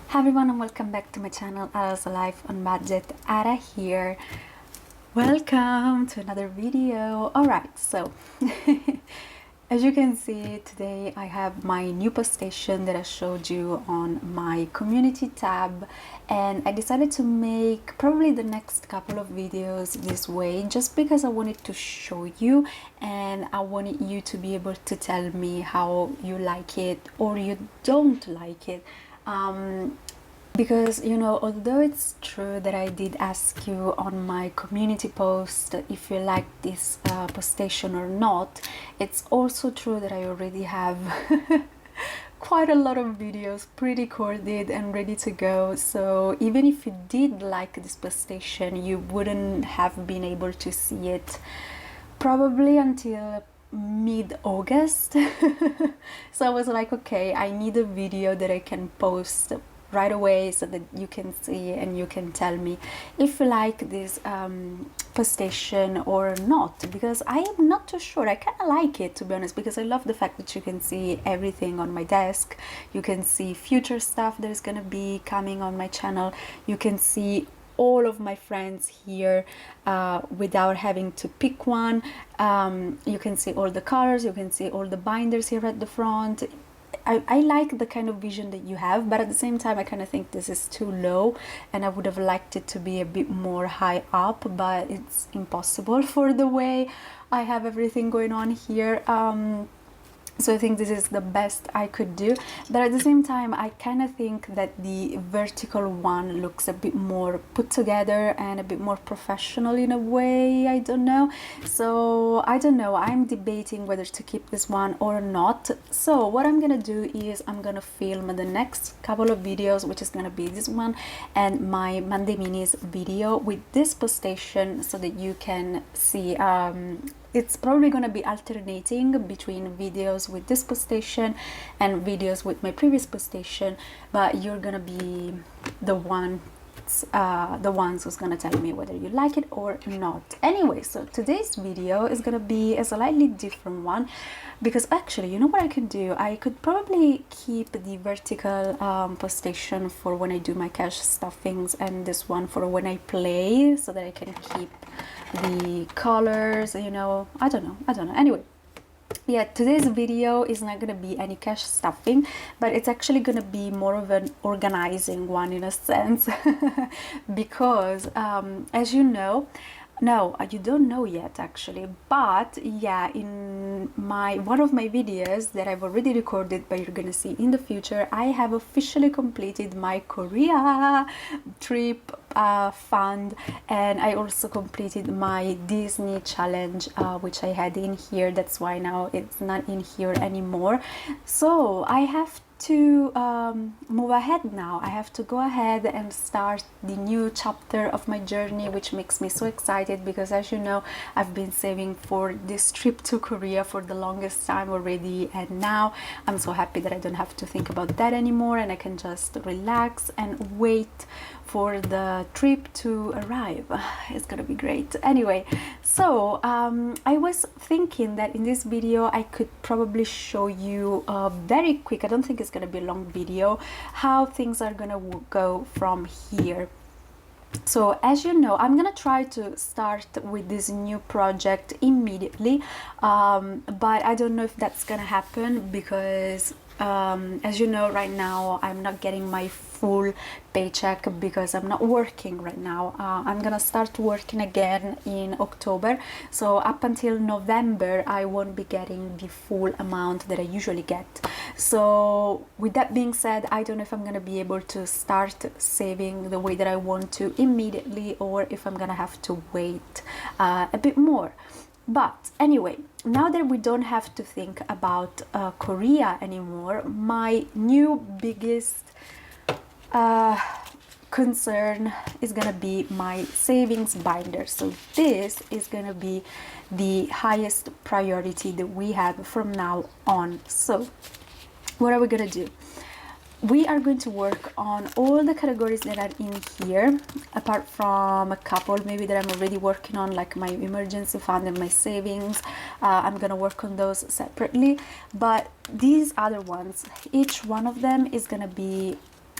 Hi everyone and welcome back to my channel, 𝚑𝚘 Life on Budget. Ara here. Welcome to another video. Alright, so as you can see, today I have my new post station that I showed you on my community tab, and I decided to make probably the next couple of videos this way just because I wanted to show you and I wanted you to be able to tell me how you like it or you don't like it. Because, you know, although it's true that I did ask you on my community post if you like this post station or not, it's also true that I already have quite a lot of videos pre-recorded and ready to go. So even if you did like this post station, you wouldn't have been able to see it probably until mid-August. So I was like, okay, I need a video that I can post right away so that you can see and you can tell me if you like this post station or not, because I am not too sure. I kind of like it, to be honest, because I love the fact that you can see everything on my desk. You can see future stuff that is gonna be coming on my channel. You can see all of my friends here without having to pick one. You can see all the colors, you can see all the binders here at the front. I like the kind of vision that you have, but at the same time I kind of think this is too low and I would have liked it to be a bit more high up, but it's impossible for the way I have everything going on here. So I think this is the best I could do, but at the same time I kind of think that the vertical one looks a bit more put together and a bit more professional in a way. I don't know. So I don't know, I'm debating whether to keep this one or not. So what I'm gonna do is I'm gonna film the next couple of videos, which is gonna be this one and my Monday Minis video with this post station, so that you can see it's probably going to be alternating between videos with this post station and videos with my previous post station, but you're going to be the ones who's going to tell me whether you like it or not. Anyway, so today's video is going to be a slightly different one, because actually, you know what I could do? I could probably keep the vertical post station for when I do my cash stuffings and this one for when I play, so that I can keep the colors, you know. I don't know. Anyway, yeah, today's video is not gonna be any cash stuffing, but it's actually gonna be more of an organizing one in a sense. Because as you know, no, you don't know yet actually, but yeah, in one of my videos that I've already recorded but you're gonna see in the future, I have officially completed my Korea trip fund, and I also completed my Disney challenge, which I had in here. That's why now it's not in here anymore. So I have to move ahead now. I have to go ahead and start the new chapter of my journey, which makes me so excited because, as you know, I've been saving for this trip to Korea for the longest time already, and now I'm so happy that I don't have to think about that anymore and I can just relax and wait for the trip to arrive. It's gonna be great. Anyway, so I was thinking that in this video I could probably show you very quick, I don't think it's gonna be a long video, how things are gonna go from here. So as you know, I'm gonna try to start with this new project immediately, but I don't know if that's gonna happen because as you know, right now I'm not getting my full paycheck because I'm not working right now. I'm gonna start working again in October, so up until November I won't be getting the full amount that I usually get. So with that being said, I don't know if I'm gonna be able to start saving the way that I want to immediately, or if I'm gonna have to wait a bit more. But anyway, now that we don't have to think about Korea anymore, my new biggest concern is gonna be my savings binder. So this is gonna be the highest priority that we have from now on. So what are we gonna do? We are going to work on all the categories that are in here, apart from a couple maybe that I'm already working on, like my emergency fund and my savings. I'm gonna work on those separately, but these other ones, each one of them is gonna be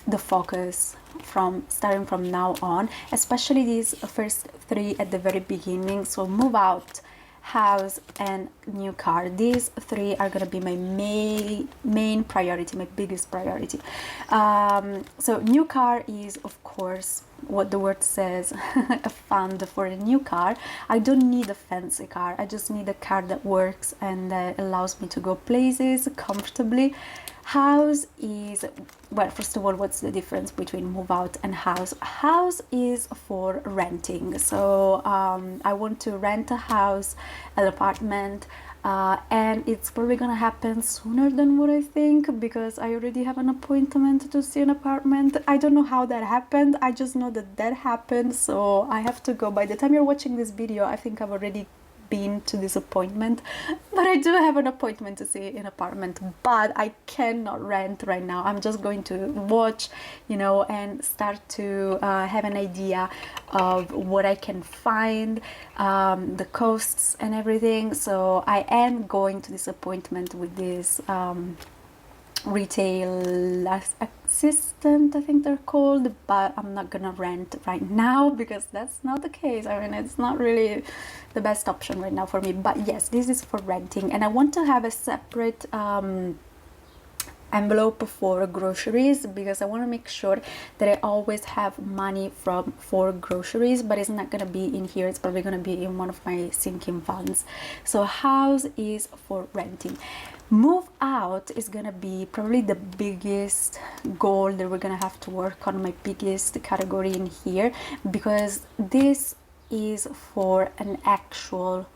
the focus from starting from now on, especially these first three at the very beginning. So move out, house, and new car. These three are gonna be my main priority, my biggest priority. So new car is, of course, what the word says, a fund for a new car. I don't need a fancy car. I just need a car that works and that allows me to go places comfortably. House is, well, first of all, what's the difference between move out and house? House is for renting. So I want to rent a house, an apartment, and it's probably gonna happen sooner than what I think, because I already have an appointment to see an apartment. I don't know how that happened. I just know that that happened, so I have to go. By the time you're watching this video, I think I've already been to this appointment, but I do have an appointment to see an apartment, but I cannot rent right now. I'm just going to watch, you know, and start to have an idea of what I can find, the costs and everything. So I am going to this appointment with this retail assistant, I think they're called, but I'm not gonna rent right now because that's not the case. I mean, it's not really the best option right now for me. But yes, this is for renting, and I want to have a separate envelope for groceries, because I want to make sure that I always have money for groceries, but it's not going to be in here. It's probably going to be in one of my sinking funds. So house is for renting. Move out is gonna be probably the biggest goal that we're gonna have to work on, my biggest category in here, because this is for an actual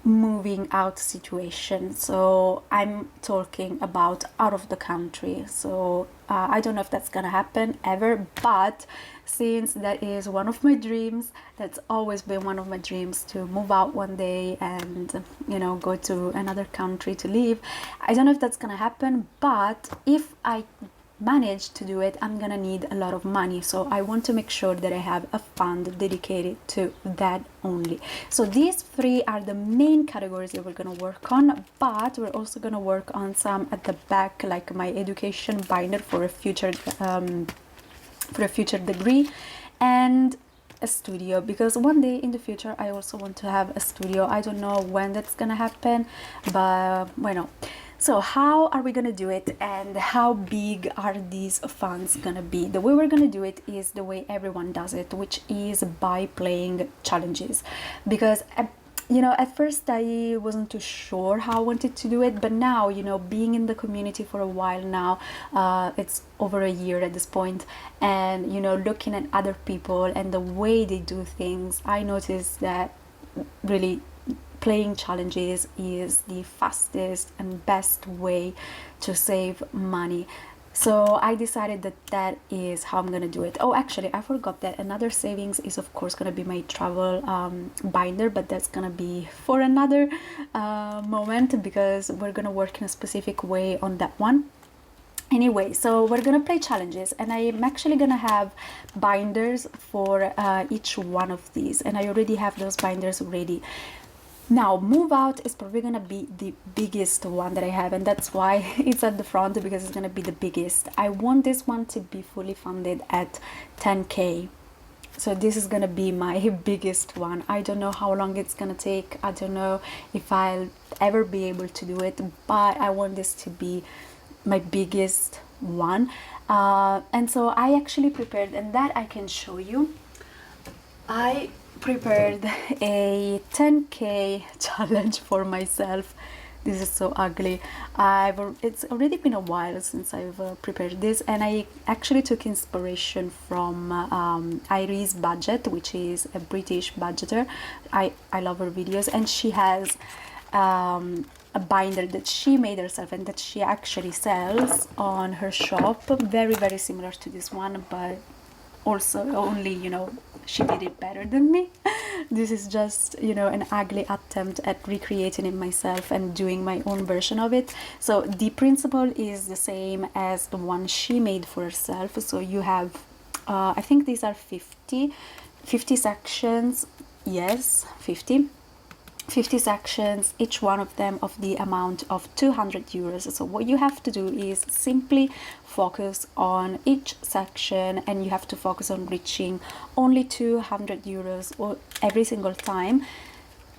moving out situation. So I'm talking about out of the country. So I don't know if that's gonna happen ever, but since that is one of my dreams, that's always been one of my dreams, to move out one day and, you know, go to another country to live. I don't know if that's gonna happen, but if I manage to do it, I'm gonna need a lot of money. So I want to make sure that I have a fund dedicated to that only. So these three are the main categories that we're gonna work on, but we're also gonna work on some at the back, like my education binder for a future degree, and a studio, because one day in the future I also want to have a studio. I don't know when that's gonna happen, but bueno. So how are we gonna do it, and how big are these funds gonna be? The way we're gonna do it is the way everyone does it, which is by playing challenges. Because you know, at first I wasn't too sure how I wanted to do it, but now, you know, being in the community for a while now, it's over a year at this point, and, you know, looking at other people and the way they do things, I noticed that really playing challenges is the fastest and best way to save money. So I decided that that is how I'm gonna do it. Oh, actually, I forgot that another savings is, of course, gonna be my travel binder, but that's gonna be for another moment, because we're gonna work in a specific way on that one. Anyway, so we're gonna play challenges, and I'm actually gonna have binders for each one of these, and I already have those binders ready. Now, move out is probably gonna be the biggest one that I have, and that's why it's at the front, because it's gonna be the biggest. I want this one to be fully funded at 10K. So this is gonna be my biggest one. I don't know how long it's gonna take. I don't know if I'll ever be able to do it, but I want this to be my biggest one. And so I actually prepared, and that I can show you. I prepared a 10K challenge for myself. This is so ugly. It's already been a while since I've prepared this, and I actually took inspiration from Iris Budget, which is a British budgeter. I love her videos, and she has a binder that she made herself and that she actually sells on her shop, very, very similar to this one, but also only, you know, she did it better than me. This is just, you know, an ugly attempt at recreating it myself and doing my own version of it. So the principle is the same as the one she made for herself. So you have I think these are 50 sections. Yes, 50. 50 sections, each one of them of the amount of 200 euros. So what you have to do is simply focus on each section, and you have to focus on reaching only 200 euros or every single time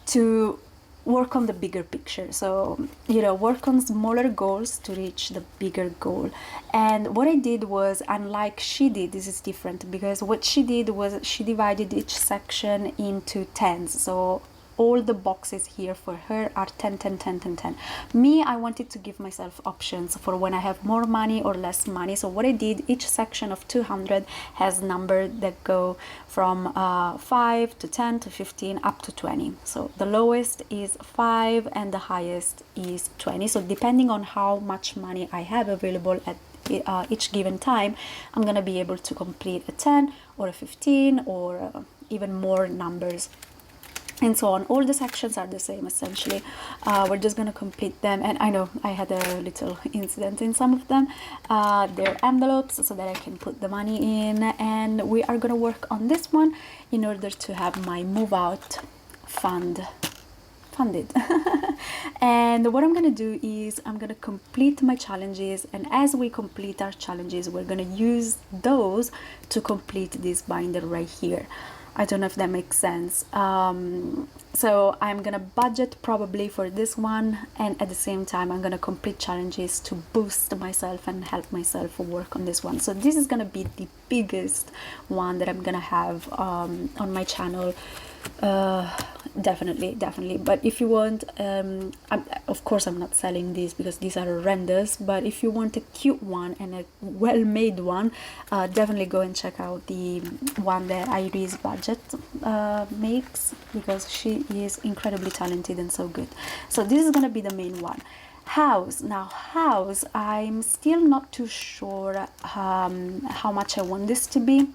to work on the bigger picture. So, you know, work on smaller goals to reach the bigger goal. And what I did was, unlike she did, this is different, because what she did was she divided each section into tens. So all the boxes here for her are 10, 10, 10, 10, 10. Me, I wanted to give myself options for when I have more money or less money. So what I did, each section of 200 has numbers that go from 5 to 10 to 15 up to 20. So the lowest is 5 and the highest is 20. So depending on how much money I have available at each given time, I'm gonna be able to complete a 10 or a 15 or even more numbers, and so on. All the sections are the same essentially. We're just gonna complete them, and I know I had a little incident in some of them. They're envelopes so that I can put the money in, and we are gonna work on this one in order to have my move out funded. And what I'm gonna do is I'm gonna complete my challenges, and as we complete our challenges, we're gonna use those to complete this binder right here. I don't know if that makes sense. So I'm gonna budget probably for this one, and at the same time I'm gonna complete challenges to boost myself and help myself work on this one. So this is gonna be the biggest one that I'm gonna have on my channel. Definitely. But if you want, of course I'm not selling these because these are horrendous, but if you want a cute one and a well-made one, definitely go and check out the one that Iris Budget makes, because she is incredibly talented and so good. So this is gonna be the main one. House. Now house, I'm still not too sure how much I want this to be,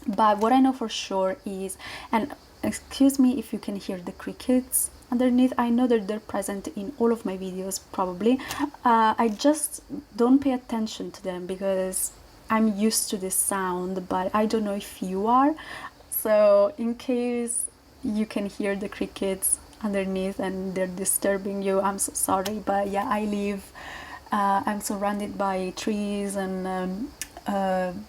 but what I know for sure is, and excuse me if you can hear the crickets underneath, I know that they're present in all of my videos probably. I just don't pay attention to them because I'm used to this sound, but I don't know if you are. So in case you can hear the crickets underneath and they're disturbing you, I'm so sorry. But yeah, I'm surrounded by trees and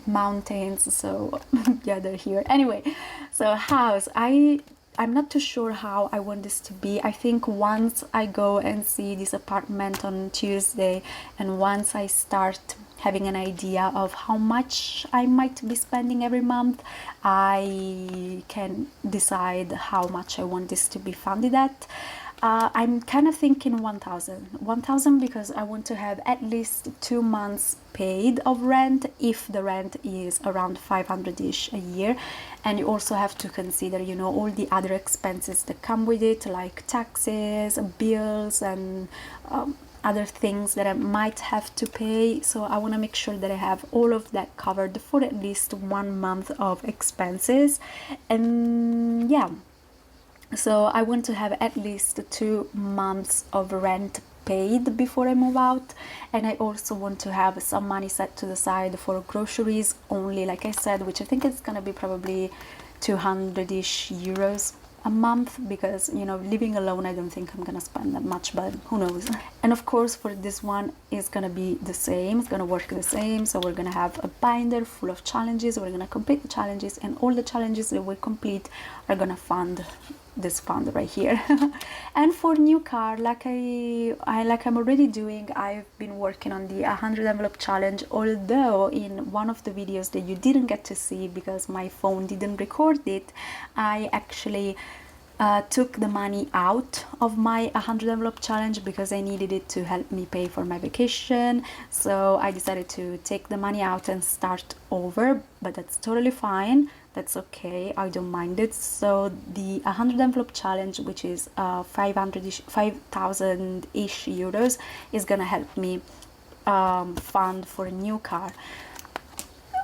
mountains, so yeah, they're here. Anyway, so house, I'm not too sure how I want this to be. I think once I go and see this apartment on Tuesday, and once I start having an idea of how much I might be spending every month, I can decide how much I want this to be funded at. I'm kind of thinking 1,000 because I want to have at least 2 months paid of rent, if the rent is around 500-ish a year. And you also have to consider, you know, all the other expenses that come with it, like taxes, bills, and other things that I might have to pay. So I want to make sure that I have all of that covered for at least 1 month of expenses. And yeah, so I want to have at least 2 months of rent paid before I move out, and I also want to have some money set to the side for groceries only, like I said, which I think is gonna be probably 200-ish euros a month, because, you know, living alone, I don't think I'm gonna spend that much, but who knows. And of course for this one is gonna be the same, it's gonna work the same. So we're gonna have a binder full of challenges, we're gonna complete the challenges, and all the challenges that we complete are gonna fund this fund right here. And for new car, like I'm already doing, I've been working on the 100 envelope challenge, although in one of the videos that you didn't get to see because my phone didn't record it, I actually took the money out of my 100 envelope challenge because I needed it to help me pay for my vacation. So I decided to take the money out and start over, but that's totally fine. That's okay, I don't mind it. So the 100 envelope challenge, which is 5,000-ish euros, is gonna help me fund for a new car.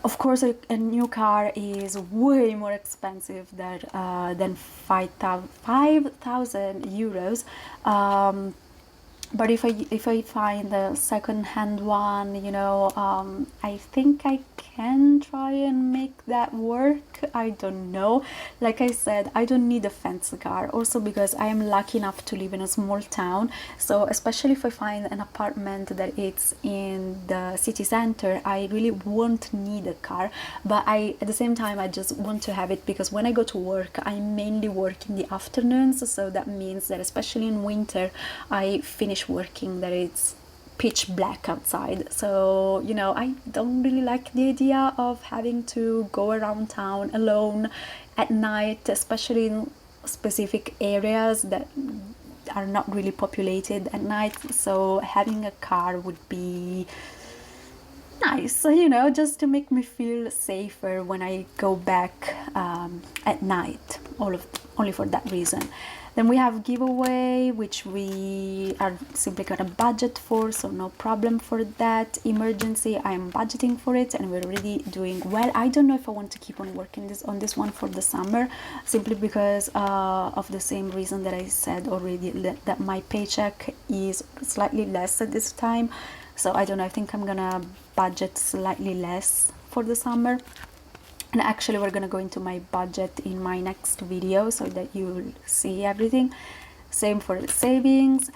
Of course, a new car is way more expensive than 5,000 euros. but if I find a second-hand one, you know, I think I can try and make that work. I don't know. Like I said, I don't need a fancy car, also because I am lucky enough to live in a small town, so especially if I find an apartment that it's in the city center, I really won't need a car. But at the same time, I just want to have it because when I go to work, I mainly work in the afternoons, so that means that especially in winter, I finish working that it's pitch black outside. So, you know, I don't really like the idea of having to go around town alone at night, especially in specific areas that are not really populated at night. So having a car would be nice, you know, just to make me feel safer when I go back at night, only for that reason. Then we have giveaway, which we are simply gonna budget for, so no problem for that. Emergency, I am budgeting for it and we're already doing well. I don't know if I want to keep on working on this one for the summer, simply because of the same reason that I said already, that my paycheck is slightly less at this time. So I don't know, I think I'm gonna budget slightly less for the summer. And actually we're gonna go into my budget in my next video so that you'll see everything. Same for the savings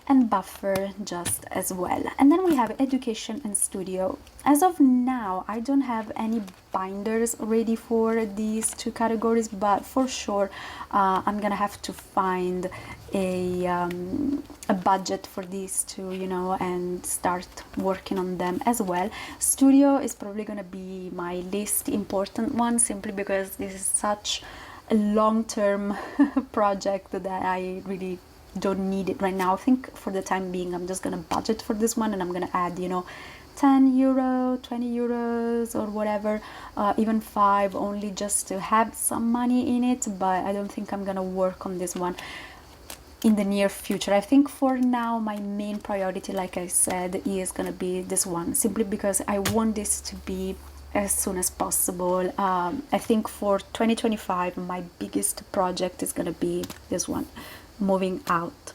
and buffer just as well. And then we have education and studio. As of now, I don't have any binders ready for these two categories, but for sure I'm gonna have to find a budget for these two, you know, and start working on them as well. Studio is probably gonna be my least important one, simply because this is such a long-term project that I really don't need it right now. I think for the time being I'm just gonna budget for this one, and I'm gonna add, you know, 10 euro, 20 euros or whatever, even 5, only just to have some money in it. But I don't think I'm gonna work on this one in the near future. I think for now my main priority, like I said, is gonna be this one, simply because I want this to be as soon as possible. I think for 2025 my biggest project is gonna be this one, moving out.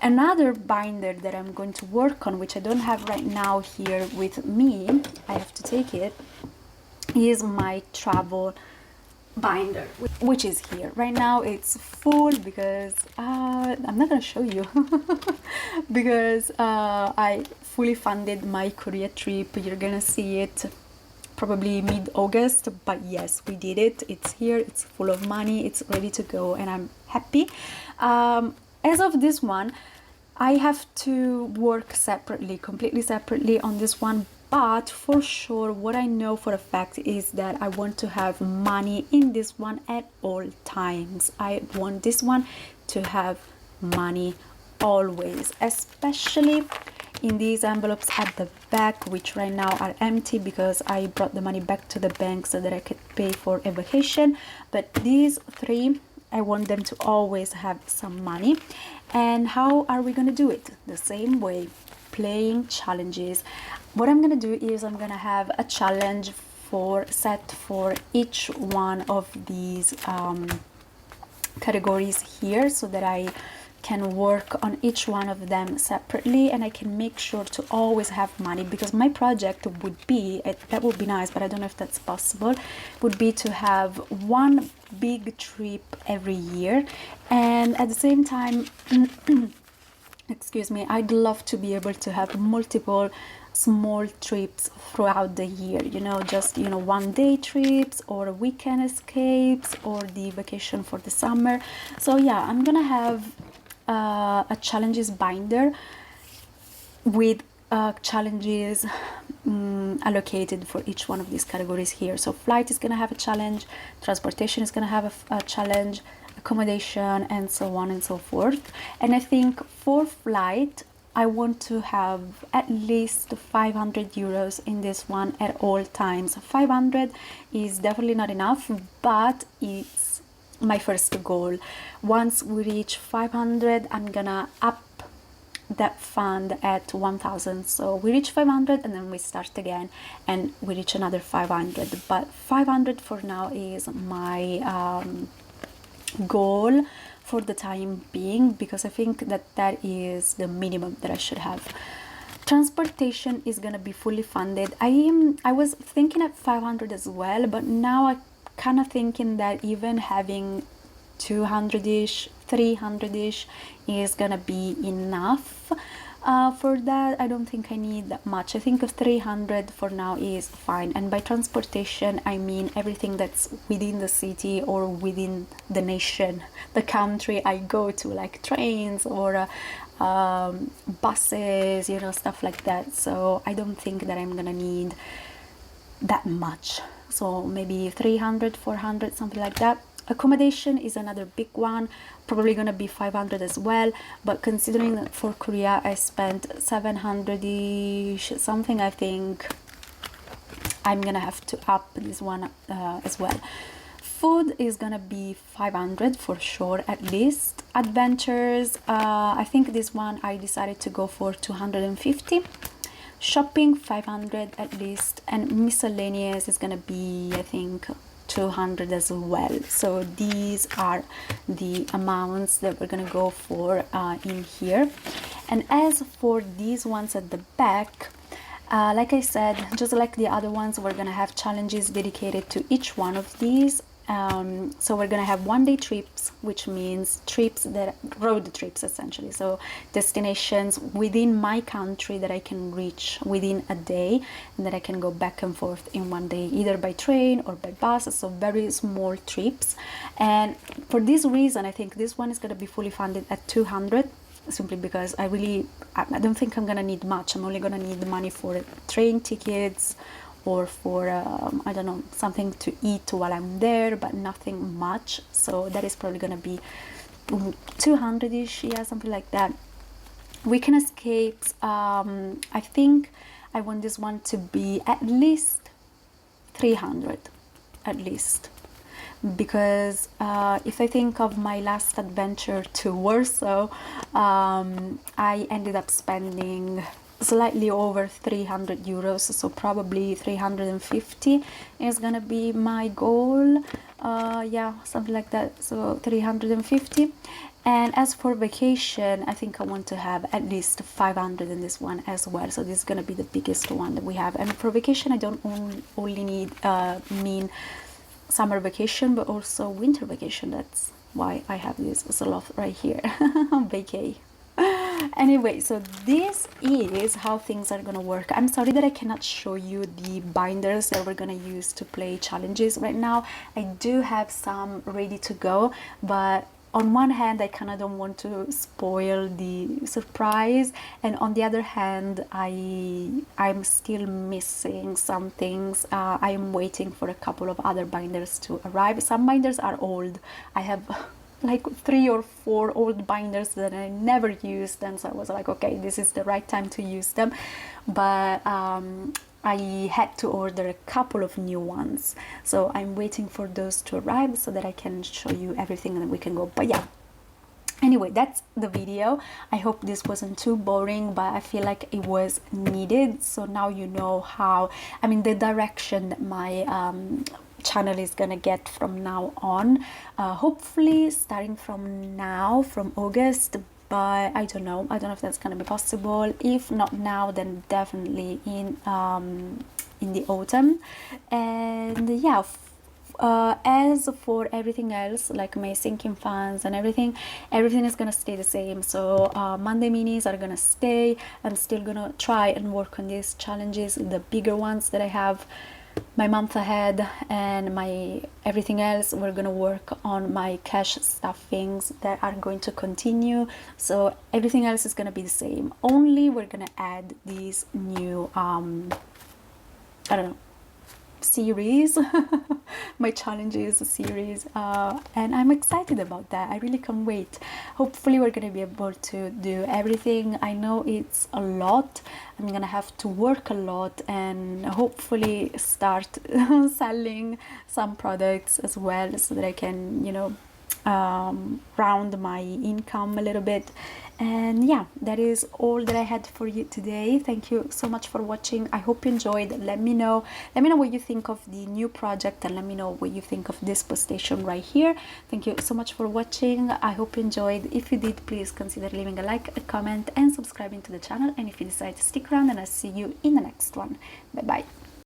Another binder that I'm going to work on, which I don't have right now here with me, I have to take it, is my travel binder, which is here right now. It's full because I'm not gonna show you because I fully funded my Korea trip. You're gonna see it probably mid-August, but yes, we did it. It's here, it's full of money, it's ready to go, and I'm happy. As of this one, I have to work separately, completely separately on this one, but for sure what I know for a fact is that I want to have money in this one at all times. I want this one to have money always, especially in these envelopes at the back, which right now are empty because I brought the money back to the bank so that I could pay for a vacation. But these three, I want them to always have some money. And how are we gonna do it? The same way, playing challenges. What I'm gonna do is I'm gonna have a challenge set for each one of these categories here, so that I can work on each one of them separately, and I can make sure to always have money, because my project would be, that would be nice, but I don't know if that's possible, would be to have one big trip every year, and at the same time excuse me, I'd love to be able to have multiple small trips throughout the year, you know, just, you know, 1-day trips or weekend escapes or the vacation for the summer. So yeah, I'm gonna have a challenges binder with challenges allocated for each one of these categories here. So flight is gonna have a challenge, transportation is gonna have a challenge, accommodation, and so on and so forth. And I think for flight, I want to have at least 500 euros in this one at all times. 500 is definitely not enough, but it's my first goal. Once we reach 500, I'm gonna up that fund at 1000. So we reach 500 and then we start again and we reach another 500. But 500 for now is my goal for the time being, because I think that that is the minimum that I should have. Transportation is gonna be fully funded. I was thinking at 500 as well, but now I kind of thinking that even having 200-ish, 300-ish is gonna be enough. For that, I don't think I need that much. I think 300 for now is fine. And by transportation, I mean everything that's within the city or within the nation, the country I go to, like trains or buses, you know, stuff like that. So I don't think that I'm gonna need that much. So maybe 300, 400, something like that. Accommodation is another big one, probably gonna be 500 as well, but considering that for Korea I spent 700-ish something, I think I'm gonna have to up this one as well. Food is gonna be 500 for sure, at least. Adventures, I think this one I decided to go for 250. Shopping 500 at least, and miscellaneous is gonna be, I think, 200 as well. So these are the amounts that we're gonna go for in here. And as for these ones at the back, like I said, just like the other ones, we're gonna have challenges dedicated to each one of these. So we're gonna have one-day trips, which means trips that road trips essentially, so destinations within my country that I can reach within a day and that I can go back and forth in one day, either by train or by bus. So very small trips. And for this reason, I think this one is going to be fully funded at 200, simply because I don't think I'm gonna need much. I'm only gonna need the money for train tickets or for I don't know, something to eat while I'm there, but nothing much. So that is probably gonna be 200-ish, yeah, something like that. Weekend escapes, I think I want this one to be at least 300, at least, because if I think of my last adventure to Warsaw, I ended up spending slightly over 300 euros, so probably 350 is gonna be my goal. Yeah, something like that, so 350. And as for vacation, I think I want to have at least 500 in this one as well. So this is gonna be the biggest one that we have. And for vacation, I don't only need mean summer vacation, but also winter vacation. That's why I have this Sloth right here. Vacay. Anyway, so this is how things are gonna work. I'm sorry that I cannot show you the binders that we're gonna use to play challenges right now. I do have some ready to go, but on one hand I kind of don't want to spoil the surprise, and on the other hand I'm still missing some things. I'm waiting for a couple of other binders to arrive. Some binders are old. I have like 3 or 4 old binders that I never used, and so I was like, okay, this is the right time to use them. But I had to order a couple of new ones, so I'm waiting for those to arrive so that I can show you everything and we can go. But yeah, anyway, that's the video. I hope this wasn't too boring, but I feel like it was needed. So now you know how, I mean, the direction that my channel is gonna get from now on, hopefully starting from now, from August, but I don't know if that's gonna be possible. If not now, then definitely in the autumn. And yeah, as for everything else, like my sinking fans and everything is gonna stay the same. So Monday minis are gonna stay. I'm still gonna try and work on these challenges, the bigger ones that I have, my month ahead, and my everything else we're gonna work on my cash stuffings that are going to continue. So everything else is gonna be the same, only we're gonna add these new I don't know, series my challenges series, and I'm excited about that. I really can't wait. Hopefully we're gonna be able to do everything. I know it's a lot. I'm gonna have to work a lot and hopefully start selling some products as well, so that I can, you know, round my income a little bit. And yeah, that is all that I had for you today. Thank you so much for watching. I hope you enjoyed. Let me know what you think of the new project, and let me know what you think of this post station right here. Thank you so much for watching. I hope you enjoyed. If you did, please consider leaving a like, a comment, and subscribing to the channel. And if you decide to stick around, and I'll see you in the next one. Bye bye.